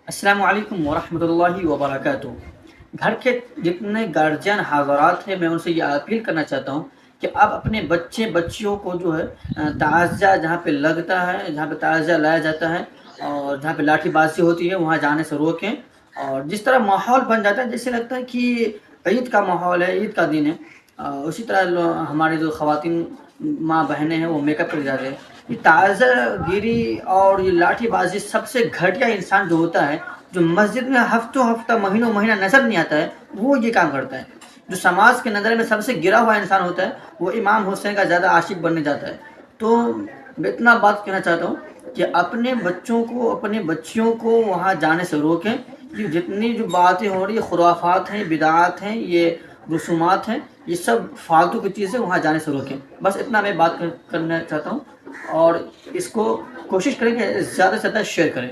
السلام علیکم ورحمۃ اللہ وبرکاتہ۔ گھر کے جتنے گارجین حضرات ہیں، میں ان سے یہ اپیل کرنا چاہتا ہوں کہ آپ اپنے بچیوں کو جو ہے تعزیہ جہاں پہ لگتا ہے، جہاں پہ تعزیہ لایا جاتا ہے اور جہاں پہ لاٹھی بازی ہوتی ہے، وہاں جانے سے روکیں۔ اور جس طرح ماحول بن جاتا ہے، جیسے لگتا ہے کہ عید کا ماحول ہے، عید کا دن ہے، اسی طرح ہماری جو خواتین ماں بہنیں ہیں وہ میک اپ کر جاتے ہیں۔ یہ تعزیہ گیری اور یہ لاٹھی بازی سب سے گھٹیا انسان جو ہوتا ہے، جو مسجد میں ہفتوں ہفتہ مہینوں مہینہ نظر نہیں آتا ہے، وہ یہ کام کرتا ہے۔ جو سماج کے نظر میں سب سے گرا ہوا انسان ہوتا ہے، وہ امام حسین کا زیادہ عاشق بننے جاتا ہے۔ تو میں اتنا بات کہنا چاہتا ہوں کہ اپنے بچوں کو، اپنے بچیوں کو وہاں جانے سے روکیں۔ یہ جتنی جو باتیں ہو رہی ہیں، خرافات ہیں، بدعات ہیں، یہ رسومات ہیں، یہ سب فالتو کی چیزیں، وہاں جانے سے روکیں۔ بس اتنا میں بات کرنا چاہتا ہوں، اور اس کو کوشش کریں کہ زیادہ سے زیادہ شیئر کریں۔